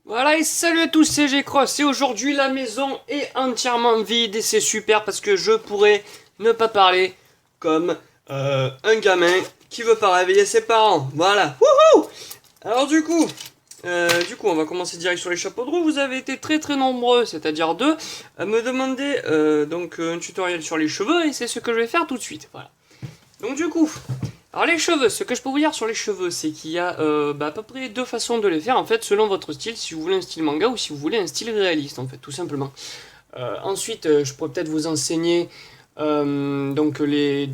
Voilà et salut à tous, c'est G-Cross et aujourd'hui la maison est entièrement vide et c'est super parce que je pourrais ne pas parler comme un gamin qui veut pas réveiller ses parents. Voilà, wouhou. Alors du coup on va commencer direct sur les chapeaux de roue. Vous avez été très très nombreux, c'est-à-dire deux, à me demander un tutoriel sur les cheveux et c'est ce que je vais faire tout de suite. Voilà. Donc du coup, alors les cheveux, ce que je peux vous dire sur les cheveux, c'est qu'il y a à peu près deux façons de les faire, en fait, selon votre style, si vous voulez un style manga ou si vous voulez un style réaliste, en fait, tout simplement. Ensuite, je pourrais peut-être vous enseigner les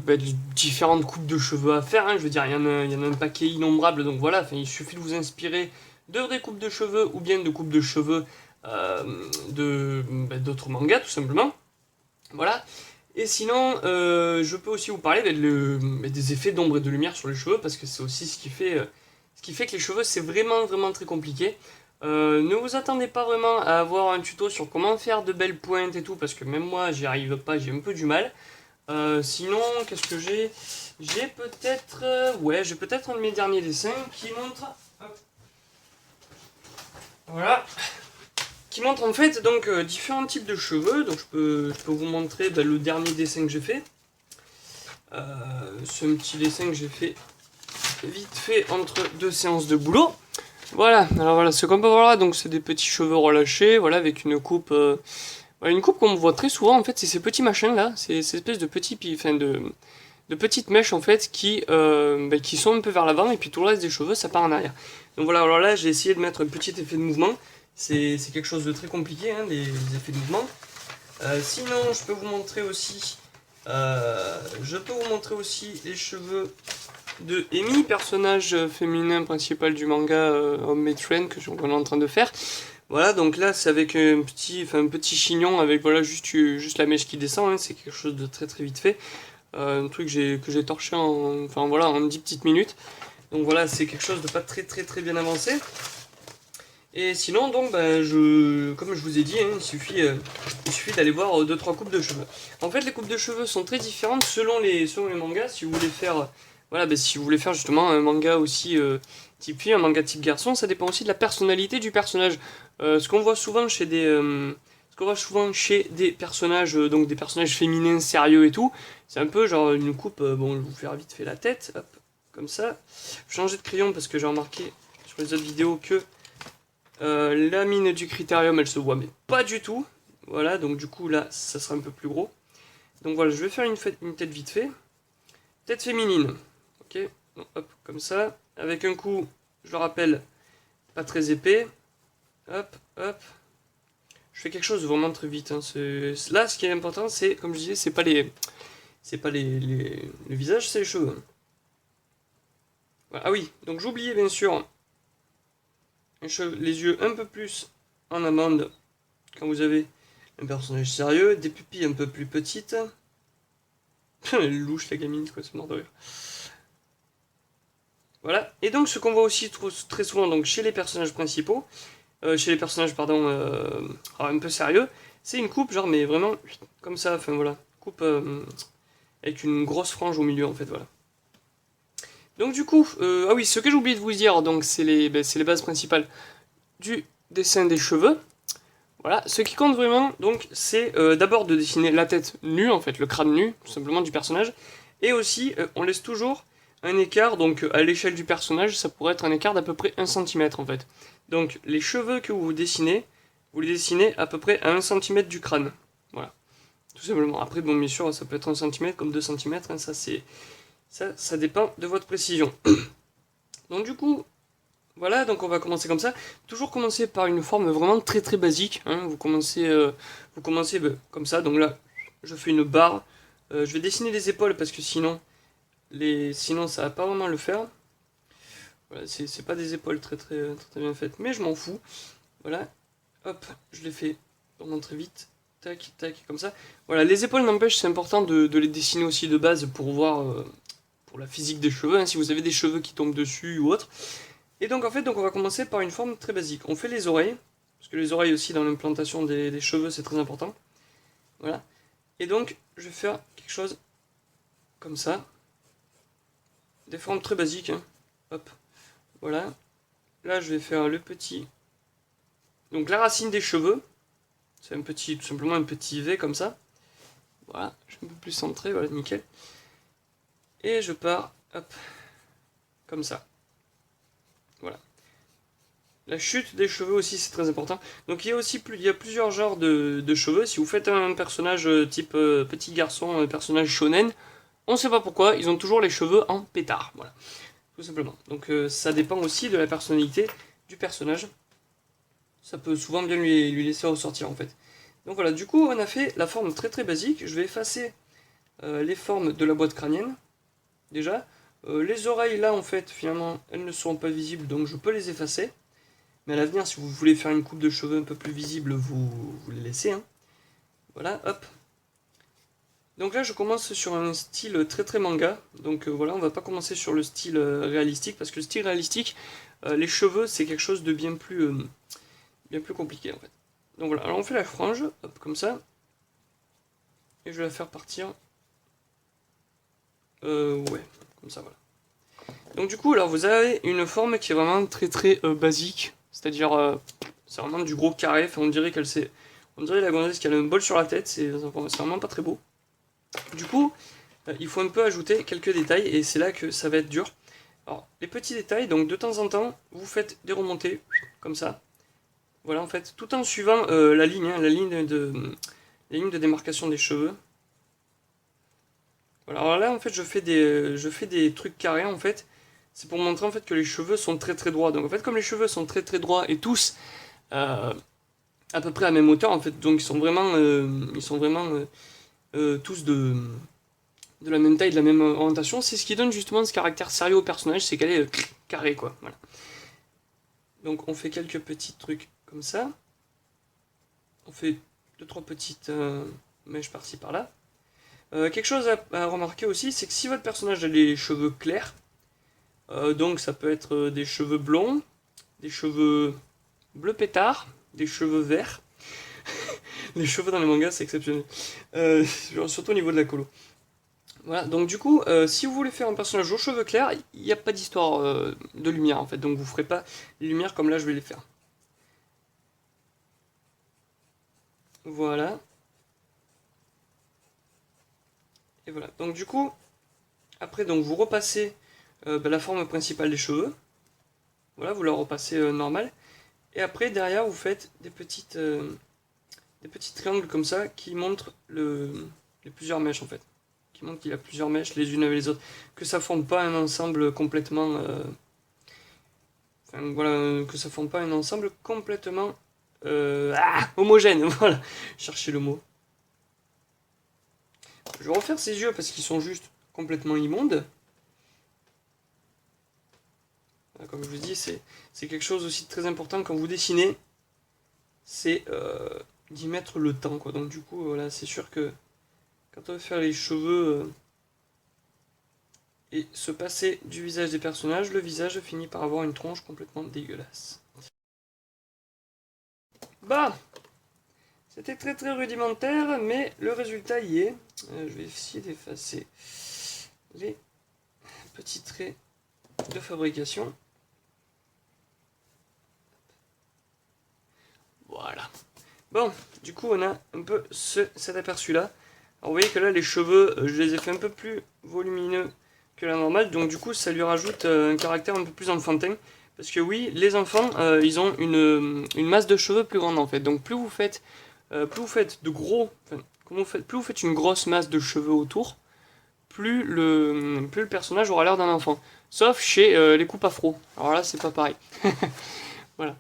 différentes coupes de cheveux à faire, hein. Je veux dire, il y en a un paquet innombrable, donc voilà, il suffit de vous inspirer de vraies coupes de cheveux ou bien de coupes de cheveux d'autres mangas, tout simplement. Voilà. Et sinon, je peux aussi vous parler des effets d'ombre et de lumière sur les cheveux, parce que c'est aussi ce qui fait que les cheveux, c'est vraiment, vraiment très compliqué. Ne vous attendez pas vraiment à avoir un tuto sur comment faire de belles pointes et tout, parce que même moi, j'y arrive pas, j'ai un peu du mal. Sinon, qu'est-ce que j'ai? J'ai peut-être... j'ai peut-être un de mes derniers dessins qui montre... Hop, voilà, qui montre en fait donc différents types de cheveux. Donc je peux vous montrer le dernier dessin que j'ai fait. Ce petit dessin que j'ai fait vite fait entre deux séances de boulot. Voilà, alors voilà, ce qu'on peut voir là, donc c'est des petits cheveux relâchés, voilà, avec une coupe qu'on voit très souvent en fait, c'est ces petits machins là, ces espèces de de petites mèches en fait qui sont un peu vers l'avant et puis tout le reste des cheveux ça part en arrière. Donc voilà, alors là j'ai essayé de mettre un petit effet de mouvement, c'est quelque chose de très compliqué, hein, les effets de mouvement. Sinon je peux vous montrer aussi les cheveux de Amy, personnage féminin principal du manga Homemade Friend que on est en train de faire. Voilà, donc là c'est avec un petit chignon avec voilà juste la mèche qui descend, hein, c'est quelque chose de très très vite fait. Un truc que j'ai torché en 10 petites minutes. Donc voilà, c'est quelque chose de pas très très très bien avancé. Et sinon, donc, comme je vous ai dit, hein, il suffit d'aller voir deux trois coupes de cheveux. En fait, les coupes de cheveux sont très différentes selon les mangas. Si vous voulez faire, si vous voulez faire justement un manga aussi type fille, un manga type garçon, ça dépend aussi de la personnalité du personnage. Ce qu'on voit souvent chez des personnages, donc des personnages féminins sérieux et tout, c'est un peu genre une coupe. Bon, je vais vous faire vite fait la tête, hop, comme ça. Je vais changer de crayon parce que j'ai remarqué sur les autres vidéos que la mine du critérium, elle se voit, mais pas du tout. Voilà, donc du coup, là, ça sera un peu plus gros. Donc voilà, je vais faire une tête vite fait. Tête féminine. Ok, donc, hop, comme ça. Avec un coup, je le rappelle, pas très épais. Hop, hop. Je fais quelque chose de vraiment très vite, hein. Là, ce qui est important, c'est, comme je disais, c'est pas le visage, c'est les cheveux. Voilà. Ah oui, donc j'oubliais bien sûr les yeux un peu plus en amande quand vous avez un personnage sérieux, des pupilles un peu plus petites. Elle louche la gamine, quoi, c'est mort de rire. Voilà. Et donc ce qu'on voit aussi très souvent donc, chez les personnages principaux, chez les personnages, pardon, un peu sérieux, c'est une coupe, genre, mais vraiment, comme ça, enfin voilà. Coupe avec une grosse frange au milieu, en fait, voilà. Donc du coup, ah oui, ce que j'ai oublié de vous dire, donc c'est les bases principales du dessin des cheveux. Voilà, ce qui compte vraiment, donc, c'est d'abord de dessiner la tête nue, en fait, le crâne nu, tout simplement, du personnage. Et aussi, on laisse toujours un écart, donc à l'échelle du personnage, ça pourrait être un écart d'à peu près 1 cm, en fait. Donc, les cheveux que vous les dessinez à peu près à 1 cm du crâne. Voilà, tout simplement. Après, bon, bien sûr, ça peut être 1 cm comme 2 cm, hein, ça dépend de votre précision. Donc, du coup, voilà, donc on va commencer comme ça. Toujours commencer par une forme vraiment très très basique, hein. Vous commencez comme ça. Donc là, je fais une barre. Je vais dessiner les épaules parce que sinon ça va pas vraiment le faire. Voilà, c'est pas des épaules très, très très très bien faites, mais je m'en fous. Voilà, hop, je les fais vraiment très vite. Tac, tac, comme ça. Voilà, les épaules n'empêche, c'est important de les dessiner aussi de base pour voir pour la physique des cheveux, hein, si vous avez des cheveux qui tombent dessus ou autre. Et donc en fait, on va commencer par une forme très basique. On fait les oreilles, parce que les oreilles aussi dans l'implantation des cheveux c'est très important. Voilà. Et donc je vais faire quelque chose comme ça. Des formes très basiques, hein. Hop. Voilà. Là je vais faire le petit Donc la racine des cheveux, c'est tout simplement un petit V comme ça. Voilà, je suis un peu plus centré, voilà, nickel. Et je pars, hop, comme ça. Voilà. La chute des cheveux aussi, c'est très important. Donc il y a plusieurs genres de cheveux. Si vous faites un personnage type petit garçon, un personnage shonen, on ne sait pas pourquoi, ils ont toujours les cheveux en pétard. Voilà, tout simplement. Donc ça dépend aussi de la personnalité du personnage. Ça peut souvent bien lui laisser ressortir en fait. Donc voilà, du coup on a fait la forme très très basique. Je vais effacer les formes de la boîte crânienne, déjà. Les oreilles là en fait, finalement, elles ne seront pas visibles, donc je peux les effacer. Mais à l'avenir, si vous voulez faire une coupe de cheveux un peu plus visible, vous les laissez. Hein. Voilà, hop. Donc là, je commence sur un style très très manga. Donc voilà, on va pas commencer sur le style réalistique, parce que le style réalistique, les cheveux, c'est quelque chose de bien plus compliqué en fait. Donc voilà, alors on fait la frange, hop, comme ça. Et je vais la faire partir. Ouais, comme ça, voilà. Donc du coup, alors vous avez une forme qui est vraiment très très basique. C'est-à-dire, c'est vraiment du gros carré. Enfin, on dirait la gonzesse qui a un bol sur la tête. C'est vraiment pas très beau. Du coup, il faut un peu ajouter quelques détails et c'est là que ça va être dur. Alors, les petits détails, donc de temps en temps, vous faites des remontées, comme ça. Voilà, en fait, tout en suivant la ligne, hein, la ligne de démarcation des cheveux. Voilà, alors là, en fait, je fais des trucs carrés, en fait. C'est pour montrer, en fait, que les cheveux sont très très droits. Donc, en fait, comme les cheveux sont très très droits et tous euh, à peu près à la même hauteur, en fait, donc ils sont vraiment tous de la même taille, de la même orientation. C'est ce qui donne justement ce caractère sérieux au personnage, c'est qu'elle est carrée, quoi. Voilà. Donc, on fait quelques petits trucs comme ça. On fait deux trois petites mèches par-ci par-là. Quelque chose à remarquer aussi, c'est que si votre personnage a les cheveux clairs, donc ça peut être des cheveux blonds, des cheveux bleu pétard, des cheveux verts. Les cheveux dans les mangas, c'est exceptionnel. Surtout au niveau de la colo. Voilà, donc du coup, si vous voulez faire un personnage aux cheveux clairs, il n'y a pas d'histoire de lumière en fait, donc vous ne ferez pas les lumières comme là je vais les faire. Voilà. Et voilà. Donc du coup, après donc vous repassez la forme principale des cheveux. Voilà, vous la repassez normal. Et après derrière vous faites des petits triangles comme ça qui montrent les plusieurs mèches en fait. Qui montrent qu'il y a plusieurs mèches les unes avec les autres. Que ça ne forme pas un ensemble complètement. Enfin voilà, que ça ne forme pas un ensemble complètement homogène. Voilà, cherchez le mot. Je vais refaire ses yeux parce qu'ils sont juste complètement immondes. Comme je vous dis, c'est quelque chose aussi de très important quand vous dessinez, c'est d'y mettre le temps, quoi. Donc du coup, voilà, c'est sûr que quand on va faire les cheveux et se passer du visage des personnages, le visage finit par avoir une tronche complètement dégueulasse. Bah, c'était très très rudimentaire, mais le résultat y est. Je vais essayer d'effacer les petits traits de fabrication. Voilà. Bon, du coup, on a un peu cet aperçu-là. Alors, vous voyez que là, les cheveux, je les ai fait un peu plus volumineux que la normale. Donc, du coup, ça lui rajoute un caractère un peu plus enfantin. Parce que oui, les enfants, ils ont une masse de cheveux plus grande, en fait. Donc, plus vous faites de gros... Enfin, plus vous faites une grosse masse de cheveux autour, plus le personnage aura l'air d'un enfant. Sauf chez les coupes afro. Alors là, c'est pas pareil. Voilà.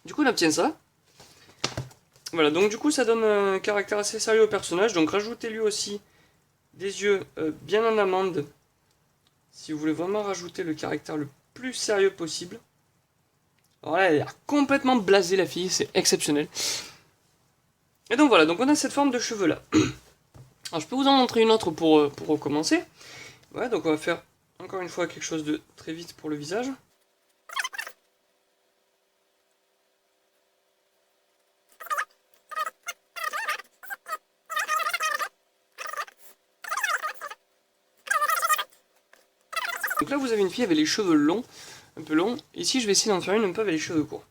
Du coup, on obtient ça. Voilà, donc du coup ça donne un caractère assez sérieux au personnage, donc rajoutez lui aussi des yeux bien en amande, si vous voulez vraiment rajouter le caractère le plus sérieux possible. Alors là, elle a complètement blasée la fille, c'est exceptionnel. Et donc voilà, donc on a cette forme de cheveux là. Alors je peux vous en montrer une autre pour recommencer. Voilà, donc on va faire encore une fois quelque chose de très vite pour le visage. Donc là vous avez une fille avec les cheveux longs, un peu longs. Ici je vais essayer d'en faire une un peu avec les cheveux courts.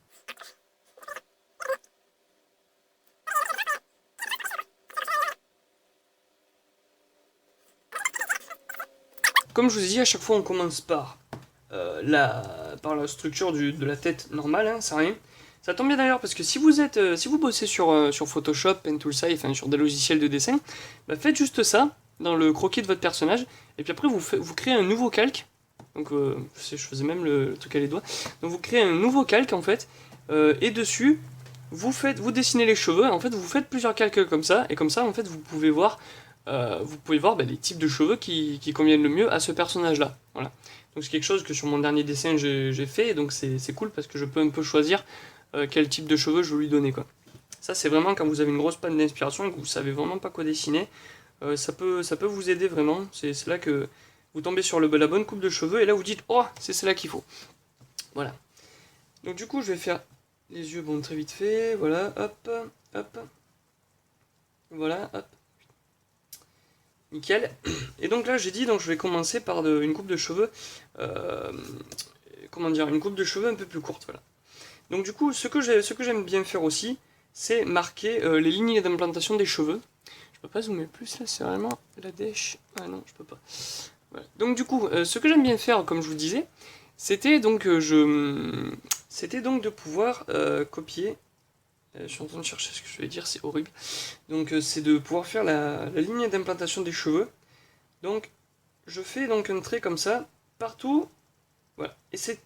comme je vous ai dit, à chaque fois on commence par, par la structure de la tête normale, hein, c'est rien. Ça tombe bien d'ailleurs parce que si vous êtes, si vous bossez sur Photoshop, Pen-Toolsai, enfin sur des logiciels de dessin, bah faites juste ça dans le croquis de votre personnage, et puis après vous créez un nouveau calque. Donc je faisais même le truc à les doigts. Donc vous créez un nouveau calque en fait, et dessus vous dessinez les cheveux. En fait vous faites plusieurs calques comme ça, et comme ça en fait vous pouvez voir bah, les types de cheveux qui conviennent le mieux à ce personnage là. Voilà. Donc c'est quelque chose que sur mon dernier dessin j'ai fait, donc c'est cool parce que je peux un peu choisir quel type de cheveux je veux lui donner quoi. Ça c'est vraiment quand vous avez une grosse panne d'inspiration et que vous savez vraiment pas quoi dessiner, ça peut vous aider vraiment. C'est là que vous tombez sur la bonne coupe de cheveux et là vous dites oh c'est celle-là qu'il faut. Voilà. Donc du coup je vais faire les yeux bon très vite fait, voilà, hop, hop, voilà, hop. Nickel. Et donc là j'ai dit donc je vais commencer par une coupe de cheveux, comment dire, une coupe de cheveux un peu plus courte, voilà. Donc du coup ce que j'aime bien faire aussi, c'est marquer les lignes d'implantation des cheveux. Je peux pas zoomer plus là, c'est vraiment la dèche. Ah non, je peux pas. Voilà. Donc du coup, ce que j'aime bien faire, comme je vous disais, c'était donc c'était donc de pouvoir copier. Je suis en train de chercher ce que je vais dire, c'est horrible. Donc c'est de pouvoir faire la ligne d'implantation des cheveux. Donc je fais donc un trait comme ça partout. Voilà. Et c'est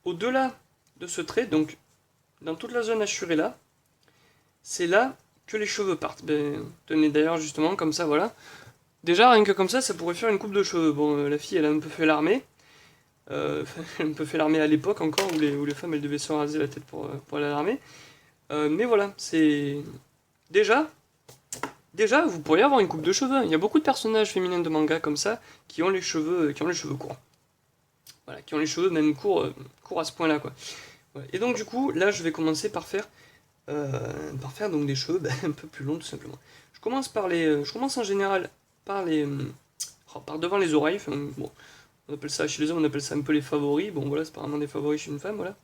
au-delà de ce trait, donc dans toute la zone hachurée là, c'est là que les cheveux partent. Ben, tenez d'ailleurs justement comme ça, voilà. Déjà rien que comme ça pourrait faire une coupe de cheveux. Bon, la fille elle a un peu fait l'armée. Elle a un peu fait l'armée à l'époque encore, où les femmes elles devaient se raser la tête pour aller à l'armée. Mais voilà, c'est... Déjà, vous pourriez avoir une coupe de cheveux. Il y a beaucoup de personnages féminins de manga comme ça qui ont les cheveux courts. Voilà, qui ont les cheveux même courts à ce point-là, quoi. Ouais. Et donc du coup, là, je vais commencer par faire donc des cheveux un peu plus longs, tout simplement. Je commence en général par par devant les oreilles. Enfin, bon, on appelle ça chez les hommes, on appelle ça un peu les favoris. Bon, voilà, c'est pas vraiment des favoris chez une femme, voilà.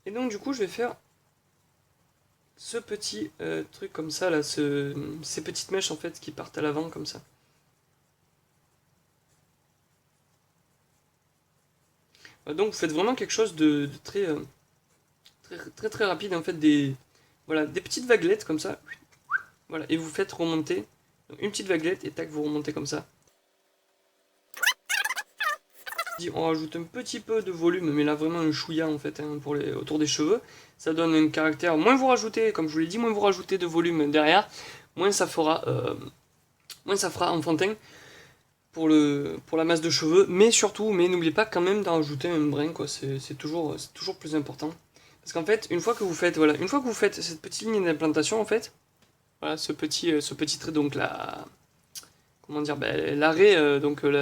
Et donc du coup, je vais faire ce petit truc comme ça, là, ces petites mèches en fait qui partent à l'avant comme ça. Donc vous faites vraiment quelque chose de très rapide en fait, voilà, des petites vaguelettes comme ça. Voilà, et vous faites remonter donc, une petite vaguelette et tac, vous remontez comme ça. On rajoute un petit peu de volume, mais là vraiment un chouïa en fait hein, autour des cheveux. Ça donne un caractère. Moins vous rajoutez, comme je vous l'ai dit, moins vous rajoutez de volume derrière, moins ça fera enfantin pour la masse de cheveux. Mais surtout, n'oubliez pas quand même d'en rajouter un brin quoi. C'est toujours plus important. Parce qu'en fait, une fois que vous faites cette petite ligne d'implantation en fait, voilà ce petit trait donc là, comment dire, l'arrêt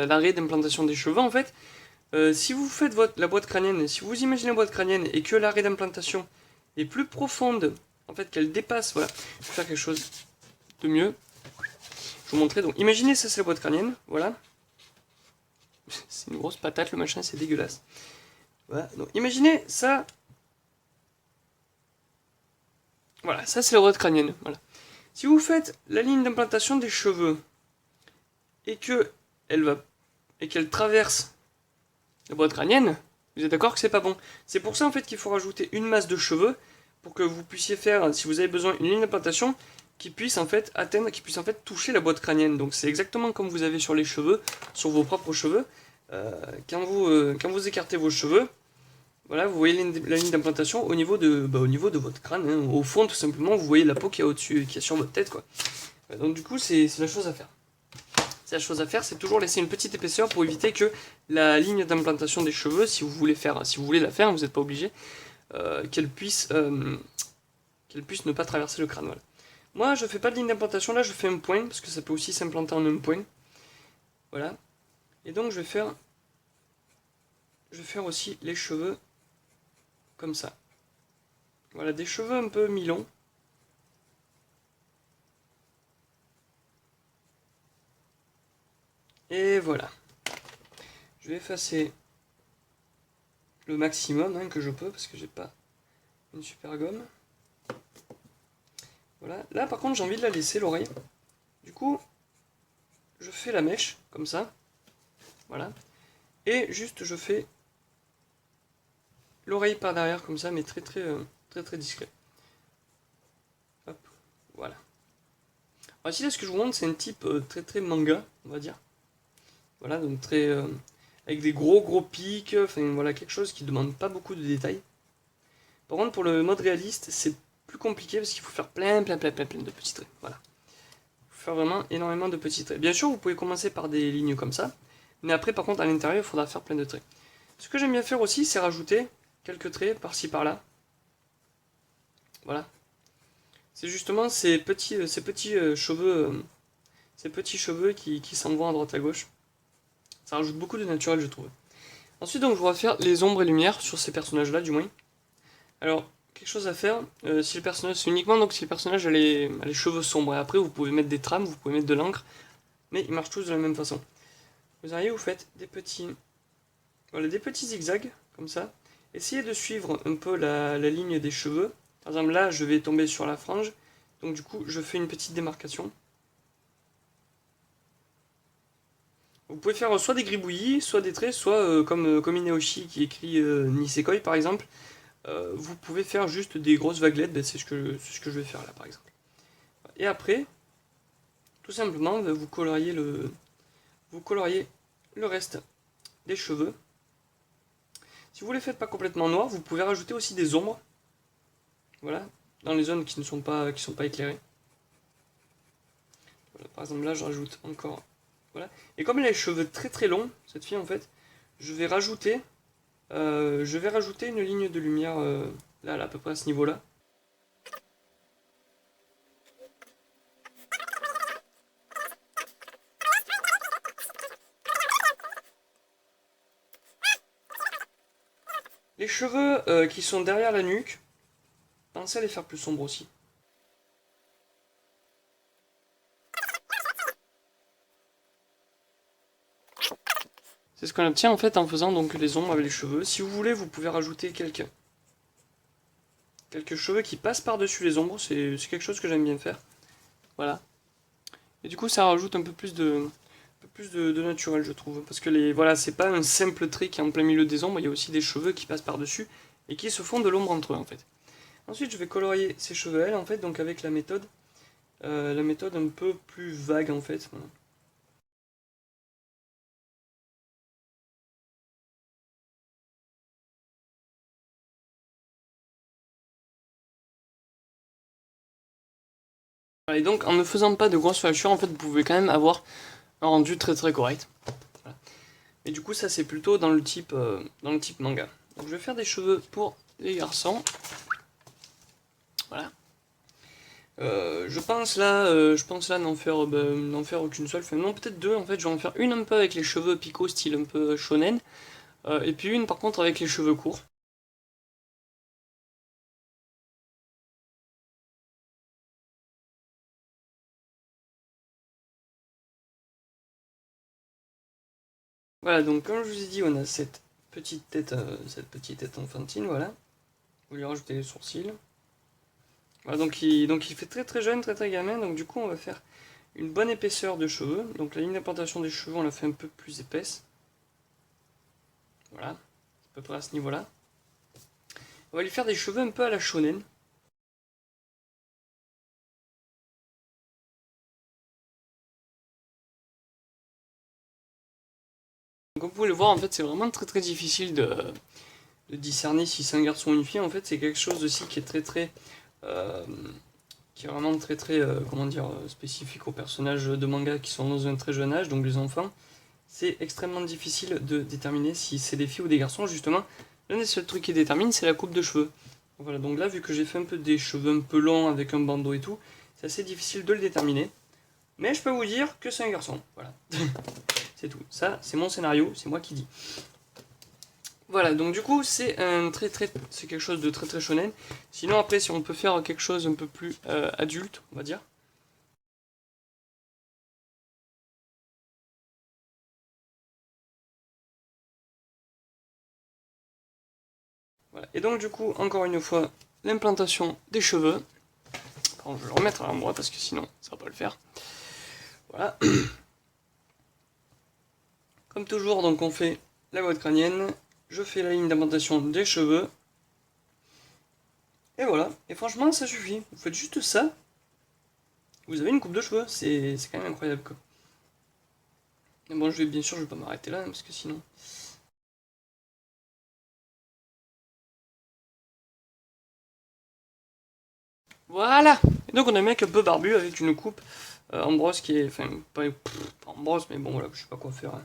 l'arrêt d'implantation des cheveux en fait. Si vous faites la boîte crânienne, si vous imaginez la boîte crânienne et que l'arrêt d'implantation est plus profonde, en fait qu'elle dépasse, voilà, je vais faire quelque chose de mieux. Je vous montrer, donc imaginez ça c'est la boîte crânienne, voilà. C'est une grosse patate le machin, c'est dégueulasse. Voilà, donc imaginez ça. Voilà, ça c'est la boîte crânienne, voilà. Si vous faites la ligne d'implantation des cheveux et qu'elle traverse la boîte crânienne, vous êtes d'accord que c'est pas bon. C'est pour ça en fait qu'il faut rajouter une masse de cheveux pour que vous puissiez faire, si vous avez besoin, une ligne d'implantation qui puisse en fait toucher la boîte crânienne. Donc c'est exactement comme vous avez sur les cheveux, sur vos propres cheveux. Quand vous écartez vos cheveux, voilà, vous voyez la ligne d'implantation au niveau de votre crâne, hein. Au fond tout simplement, vous voyez la peau qui est au-dessus, qui est sur votre tête quoi. Donc du coup c'est la chose à faire. C'est toujours laisser une petite épaisseur pour éviter que la ligne d'implantation des cheveux, si vous voulez la faire, vous n'êtes pas obligé, qu'elle puisse ne pas traverser le crâne. Voilà. Moi, je fais pas de ligne d'implantation, là je fais un point, parce que ça peut aussi s'implanter en un point. Voilà. Et donc je vais faire aussi les cheveux comme ça. Voilà, des cheveux un peu mi-longs. Et voilà. Je vais effacer le maximum hein, que je peux parce que j'ai pas une super gomme. Voilà. Là par contre j'ai envie de la laisser l'oreille. Du coup, je fais la mèche, comme ça. Voilà. Et juste, je fais l'oreille par derrière, comme ça, mais très discret. Hop, voilà. Alors ici, là, ce que je vous montre, c'est un type très manga, on va dire. Voilà, donc avec des gros pics, enfin voilà, quelque chose qui demande pas beaucoup de détails. Par contre, pour le mode réaliste, c'est plus compliqué parce qu'il faut faire plein de petits traits. Voilà. Il faut faire vraiment énormément de petits traits. Bien sûr, vous pouvez commencer par des lignes comme ça, mais après, par contre, à l'intérieur, il faudra faire plein de traits. Ce que j'aime bien faire aussi, c'est rajouter quelques traits par-ci par-là. Voilà. C'est justement ces petits cheveux, qui s'en vont à droite à gauche. Ça rajoute beaucoup de naturel, je trouve. Ensuite, donc, je vais faire les ombres et lumières sur ces personnages-là, du moins. Alors, quelque chose à faire, si le personnage, c'est uniquement donc si le personnage a les cheveux sombres. Et après, vous pouvez mettre des trames, vous pouvez mettre de l'encre, mais ils marchent tous de la même façon. Vous arrivez, vous faites des petits zigzags, comme ça. Essayez de suivre un peu la ligne des cheveux. Par exemple, là, je vais tomber sur la frange, donc du coup, je fais une petite démarcation. Vous pouvez faire soit des gribouillis, soit des traits, soit comme Ineoshi qui écrit Nisekoi par exemple. Vous pouvez faire juste des grosses vaguelettes, ben, c'est ce que je vais faire là par exemple. Et après, tout simplement, ben, vous coloriez le reste des cheveux. Si vous ne les faites pas complètement noirs, vous pouvez rajouter aussi des ombres. Voilà, dans les zones qui ne sont pas éclairées. Voilà, par exemple là, je rajoute encore. Voilà. Et comme elle a les cheveux très longs, cette fille en fait, je vais rajouter une ligne de lumière là, à peu près à ce niveau-là. Les cheveux qui sont derrière la nuque, pensez à les faire plus sombres aussi. C'est ce qu'on obtient en fait en faisant donc les ombres avec les cheveux. Si vous voulez, vous pouvez rajouter quelques cheveux qui passent par-dessus les ombres, c'est quelque chose que j'aime bien faire. Voilà. Et du coup, ça rajoute un peu plus de naturel, je trouve. Parce que voilà, c'est pas un simple trait qui est en plein milieu des ombres, il y a aussi des cheveux qui passent par-dessus et qui se font de l'ombre entre eux en fait. Ensuite, je vais colorier ces cheveux elle en fait, donc avec la méthode un peu plus vague en fait. Voilà. Et donc, en ne faisant pas de grosses filatures, en fait, vous pouvez quand même avoir un rendu très correct. Voilà. Et du coup, ça c'est plutôt dans le type manga. Donc, je vais faire des cheveux pour les garçons. Voilà. Je pense là n'en faire aucune seule. Enfin, non, peut-être deux. En fait, je vais en faire une un peu avec les cheveux picots, style un peu shonen, et puis une par contre avec les cheveux courts. Voilà, donc comme je vous ai dit, on a cette petite tête enfantine, voilà. Vous lui rajoutez les sourcils. Voilà, donc il fait très jeune, très gamin, donc du coup on va faire une bonne épaisseur de cheveux. Donc la ligne d'implantation des cheveux, on la fait un peu plus épaisse. Voilà, à peu près à ce niveau-là. On va lui faire des cheveux un peu à la shonen. Comme vous pouvez le voir, en fait, c'est vraiment très difficile de discerner si c'est un garçon ou une fille. En fait, c'est quelque chose aussi qui est qui est vraiment comment dire, spécifique aux personnages de manga qui sont dans un très jeune âge, donc les enfants. C'est extrêmement difficile de déterminer si c'est des filles ou des garçons. Justement, l'un des seuls trucs qui détermine, c'est la coupe de cheveux. Voilà, donc là, vu que j'ai fait un peu des cheveux un peu longs avec un bandeau et tout, c'est assez difficile de le déterminer. Mais je peux vous dire que c'est un garçon. Voilà. C'est tout. Ça, c'est mon scénario, c'est moi qui dis. Voilà, donc du coup, c'est c'est quelque chose de très shonen. Sinon, après, si on peut faire quelque chose un peu plus adulte, on va dire. Voilà. Et donc, du coup, encore une fois, l'implantation des cheveux. Bon, je vais le remettre à l'endroit parce que sinon, ça va pas le faire. Voilà. Comme toujours, donc on fait la boîte crânienne, je fais la ligne d'implantation des cheveux, et voilà. Et franchement, ça suffit. Vous faites juste ça, vous avez une coupe de cheveux, c'est quand même incroyable quoi. Mais bon, bien sûr, je vais pas m'arrêter là, hein, parce que sinon... Voilà. Et donc on a un mec un peu barbu avec une coupe en brosse qui est... Enfin, pas en brosse, mais bon, voilà, je sais pas quoi faire. Hein.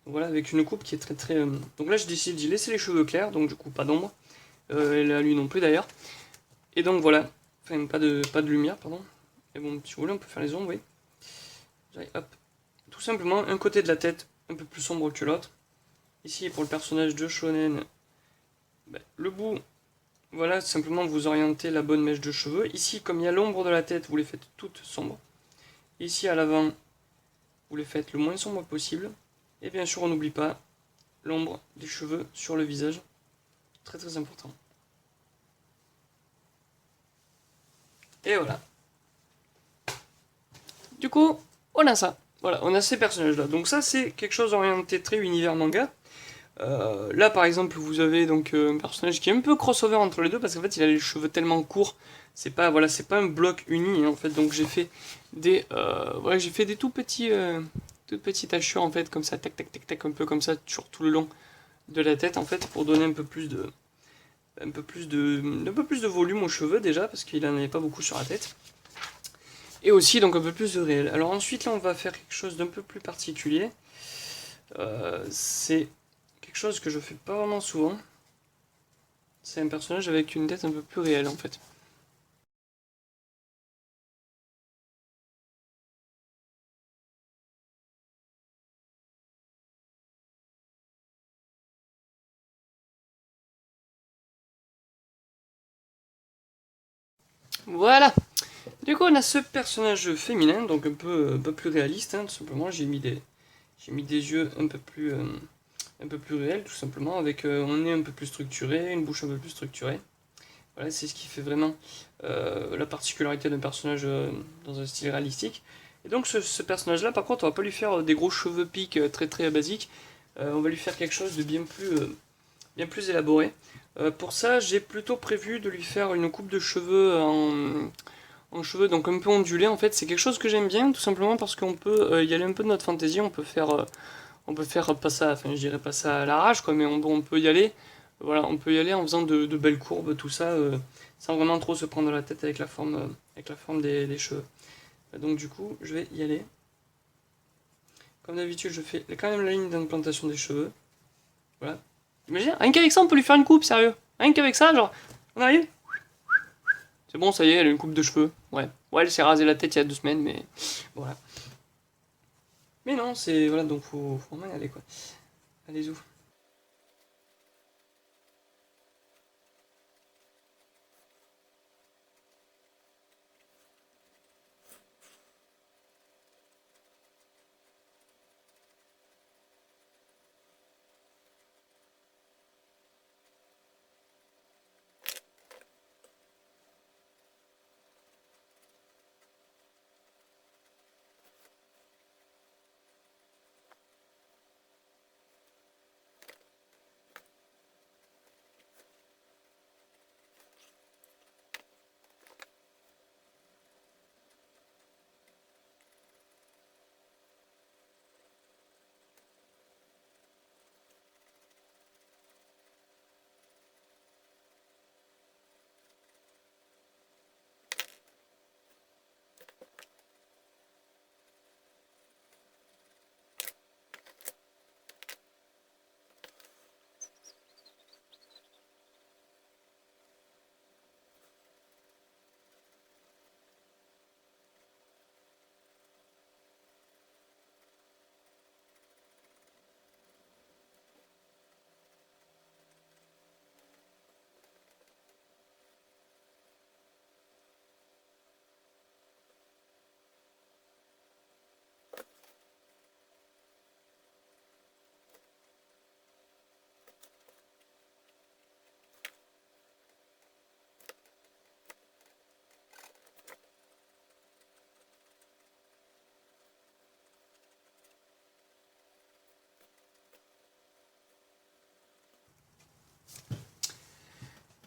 Donc voilà, avec une coupe qui est très très... Donc là, je décide d'y laisser les cheveux clairs, donc du coup, pas d'ombre. Et là, lui non plus d'ailleurs. Et donc voilà. Enfin, pas de lumière, pardon. Et bon, si vous voulez, on peut faire les ombres, oui. Allez, hop. Tout simplement, un côté de la tête un peu plus sombre que l'autre. Ici, pour le personnage de Shonen, ben, le bout, voilà, simplement vous orientez la bonne mèche de cheveux. Ici, comme il y a l'ombre de la tête, vous les faites toutes sombres. Ici, à l'avant, vous les faites le moins sombre possible. Et bien sûr, on n'oublie pas l'ombre des cheveux sur le visage. Très très important. Et voilà. Du coup, on a ça. Voilà, on a ces personnages-là. Donc ça, c'est quelque chose orienté très univers manga. Là, par exemple, vous avez donc un personnage qui est un peu crossover entre les deux parce qu'en fait, il a les cheveux tellement courts. C'est pas voilà, c'est pas un bloc uni hein, en fait. Donc j'ai fait des toutes petites hachures en fait comme ça, tac tac tac tac, un peu comme ça sur tout le long de la tête en fait pour donner un peu plus de volume aux cheveux déjà parce qu'il en avait pas beaucoup sur la tête. Et aussi donc un peu plus de réel. Alors ensuite là, on va faire quelque chose d'un peu plus particulier. C'est quelque chose que je fais pas vraiment souvent. C'est un personnage avec une tête un peu plus réelle en fait. Voilà. Du coup, on a ce personnage féminin, donc un peu plus réaliste, hein, tout simplement. J'ai mis des yeux un peu plus réels, tout simplement, avec un nez un peu plus structuré, une bouche un peu plus structurée. Voilà, c'est ce qui fait vraiment la particularité d'un personnage dans un style réalistique. Et donc, ce personnage-là, par contre, on va pas lui faire des gros cheveux piques très très basiques. On va lui faire quelque chose de bien plus élaboré. Pour ça, j'ai plutôt prévu de lui faire une coupe de cheveux en cheveux donc un peu ondulés en fait. C'est quelque chose que j'aime bien tout simplement parce qu'on peut y aller un peu de notre fantaisie. On peut faire pas ça, enfin je dirais pas ça à l'arrache quoi, mais on peut y aller. Voilà, on peut y aller en faisant de belles courbes, tout ça, sans vraiment trop se prendre la tête avec la forme des cheveux. Donc du coup, je vais y aller. Comme d'habitude, je fais quand même la ligne d'implantation des cheveux. Voilà. Imagine, rien qu'avec ça, on peut lui faire une coupe, sérieux. Rien qu'avec ça, genre, on arrive. C'est bon, ça y est, elle a une coupe de cheveux. Ouais. Ouais, elle s'est rasé la tête il y a 2 semaines, mais voilà. Mais non, c'est. Voilà, donc faut vraiment y aller, quoi. Allez-y.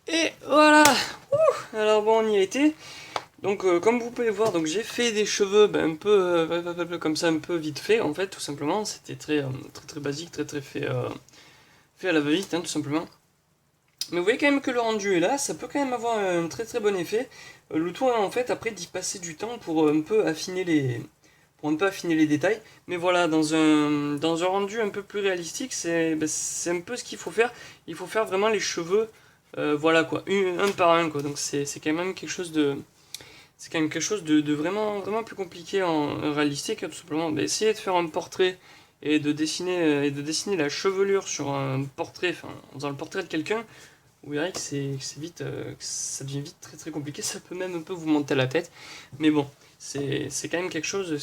Et voilà. Alors bon, on y a été. Donc comme vous pouvez voir, donc j'ai fait des cheveux un peu comme ça, un peu vite fait en fait, tout simplement. C'était très basique, très fait à la va-vite, hein, tout simplement. Mais vous voyez quand même que le rendu est là, ça peut quand même avoir un très bon effet. Le tout en fait après d'y passer du temps pour un peu affiner les détails. Mais voilà, dans un rendu un peu plus réalistique, c'est un peu ce qu'il faut faire. Il faut faire vraiment les cheveux, voilà quoi, un par un quoi. Donc c'est quand même quelque chose de vraiment plus compliqué en réalistique, hein, tout simplement. Bah, essayer de faire un portrait et de dessiner la chevelure sur un portrait, enfin, en faisant le portrait de quelqu'un, vous verrez que c'est vite, que ça devient vite très compliqué. Ça peut même un peu vous monter la tête. Mais bon, c'est quand même quelque chose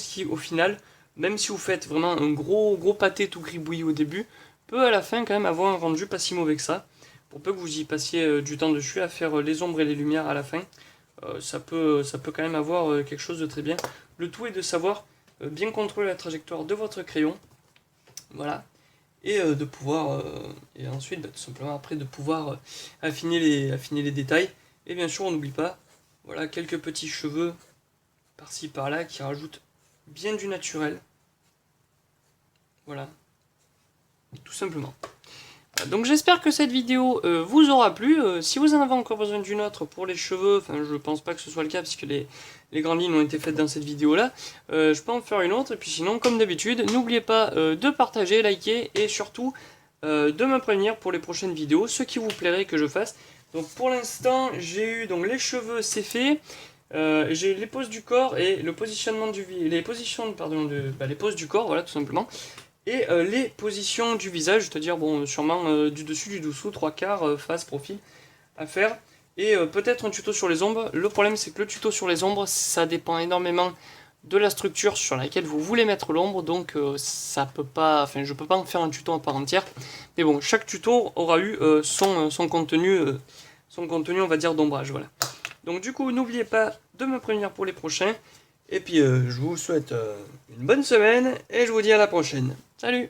qui, au final, même si vous faites vraiment un gros pâté tout gribouillis au début, peut à la fin quand même avoir un rendu pas si mauvais que ça. Pour peu que vous y passiez du temps dessus à faire les ombres et les lumières à la fin, ça peut quand même avoir quelque chose de très bien. Le tout est de savoir bien contrôler la trajectoire de votre crayon. Voilà. Et de pouvoir, et ensuite tout simplement après de pouvoir affiner les détails. Et bien sûr on n'oublie pas, voilà, quelques petits cheveux par-ci par-là qui rajoutent bien du naturel. Voilà, tout simplement. Donc j'espère que cette vidéo vous aura plu. Si vous en avez encore besoin d'une autre pour les cheveux, enfin je pense pas que ce soit le cas puisque les grandes lignes ont été faites dans cette vidéo là, je peux en faire une autre. Et puis sinon, comme d'habitude, n'oubliez pas de partager, liker et surtout de me prévenir pour les prochaines vidéos, ce qui vous plairait que je fasse. Donc pour l'instant, j'ai eu donc les cheveux, c'est fait. J'ai les poses du corps et le positionnement les poses du corps, voilà tout simplement. Et les positions du visage, c'est-à-dire bon, sûrement du dessus, du dessous, trois quarts, face, profil à faire. Et peut-être un tuto sur les ombres. Le problème c'est que le tuto sur les ombres, ça dépend énormément de la structure sur laquelle vous voulez mettre l'ombre, donc ça peut pas, enfin je peux pas en faire un tuto à part entière. Mais bon, chaque tuto aura eu son contenu on va dire d'ombrage, voilà. Donc du coup, n'oubliez pas de me prévenir pour les prochains. Et puis je vous souhaite une bonne semaine et je vous dis à la prochaine. Salut!